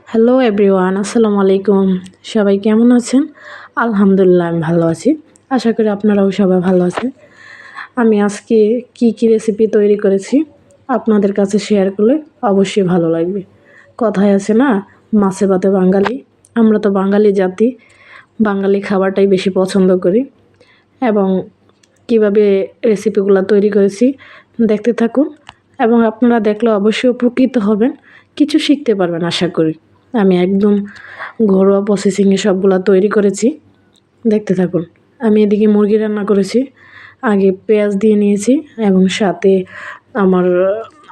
Hello everyone, আসসালামু আলাইকুম। সবাই কেমন আছেন? আলহামদুলিল্লাহ আমি ভালো আছি। আশা করি আপনারাও সবাই ভালো আছেন। আমি আজকে কি রেসিপি তৈরি করেছি আপনাদের কাছে শেয়ার করলে অবশ্যই ভালো লাগবে। কথায় আছে না, মাছে ভাতে বাঙালি। আমরা তো বাঙালি জাতি, বাঙালি খাবারটাই বেশি পছন্দ করি। এবং কিভাবে রেসিপিগুলো তৈরি করেছি দেখতে থাকুন, এবং আপনারা দেখলে অবশ্যই উপকৃত হবেন, কিছু শিখতে পারবেন আশা করি। আমি একদম ঘরোয়া প্রসেসিংয়ে সবগুলা তৈরি করেছি, দেখতে থাকুন। আমি এদিকে মুরগি রান্না করেছি। আগে পেঁয়াজ দিয়ে নিয়েছি এবং সাথে আমার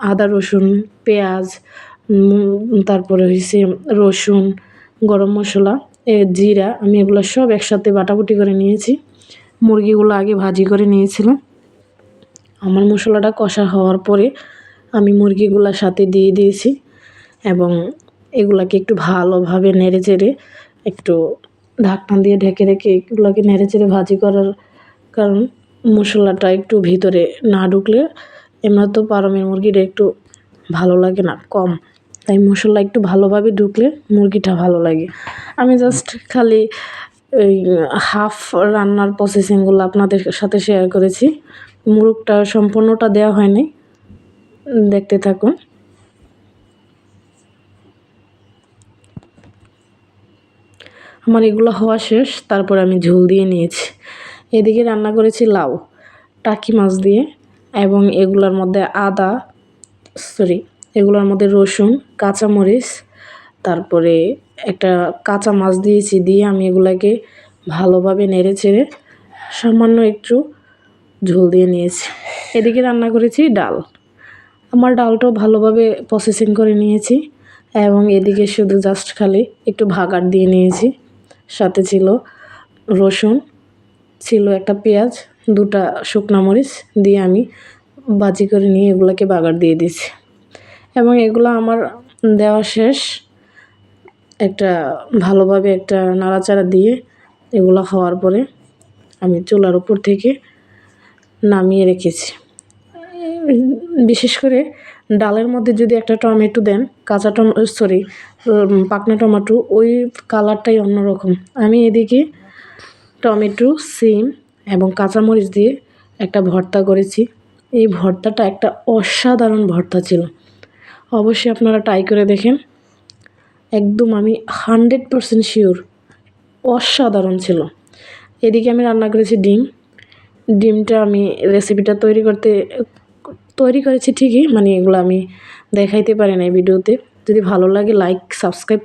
আদা রসুন পেঁয়াজ, তারপরে হয়েছে রসুন, গরম মশলা, জিরা, আমি এগুলো সব একসাথে বাটাবাটি করে নিয়েছি। মুরগিগুলো আগে ভাজি করে নিয়েছিলাম। আমার মশলাটা কষা হওয়ার পরে আমি মুরগিগুলোর সাথে দিয়ে দিয়েছি এবং এগুলাকে একটু ভালোভাবে নেড়েচেড়ে একটু ঢাকনা দিয়ে ঢেকে রেখে এগুলোকে নেড়েচেড়ে ভাজি করার কারণ মশলাটা একটু ভিতরে না ঢুকলে এমনি তো ফার্মের মুরগিটা একটু ভালো লাগে না, কম, তাই মশলা একটু ভালোভাবে ঢুকলে মুরগিটা ভালো লাগে। আমি জাস্ট খালি এই হাফ রান্নার প্রসেসিংগুলো আপনাদের সাথে শেয়ার করেছি, মুরগটা সম্পূর্ণটা দেওয়া হয়নি, দেখতে থাকুন। আমার এগুলো হওয়া শেষ, তারপর আমি ঝোল দিয়ে নিয়েছি। এদিকে রান্না করেছি লাউ টাকি মাছ দিয়ে, এবং এগুলোর মধ্যে এগুলোর মধ্যে রসুন, কাঁচামরিচ, তারপরে একটা কাঁচা মাছ দিয়েছি, দিয়ে আমি এগুলাকে ভালোভাবে নেড়ে চেড়ে সামান্য একটু ঝোল দিয়ে নিয়েছি। এদিকে রান্না করেছি ডাল। আমার ডালটাও ভালোভাবে প্রসেসিং করে নিয়েছি এবং এদিকে শুধু জাস্ট খালি একটু ভাগার দিয়ে নিয়েছি। সাথে ছিল রসুন, ছিল একটা পেঁয়াজ, দুটা শুকনা মরিচ দিয়ে আমি ভাজি করে নিয়ে এগুলোকে বাগার দিয়ে দিয়েছি এবং এগুলো আমার দেওয়া শেষ। একটা ভালোভাবে একটা নাড়াচাড়া দিয়ে এগুলো হওয়ার পরে আমি চুলার উপর থেকে নামিয়ে রেখেছি। বিশেষ করে ডালের মধ্যে যদি একটা টমেটো দেন, পাকনা টমেটো, ওই কালারটাই অন্যরকম। আমি এদিকে টমেটো, সিম এবং কাঁচামরিচ দিয়ে একটা ভর্তা করেছি। এই ভর্তাটা একটা অসাধারণ ভর্তা ছিল, অবশ্যই আপনারা ট্রাই করে দেখেন। একদম আমি 100% শিওর অসাধারণ ছিল। এদিকে আমি রান্না করেছি ডিমটা আমি রেসিপিটা তৈরি করেছি ঠিকই, মানে এগুলো আমি দেখাইতে পারি না এই ভিডিওতে। যদি ভালো লাগে লাইক সাবস্ক্রাইব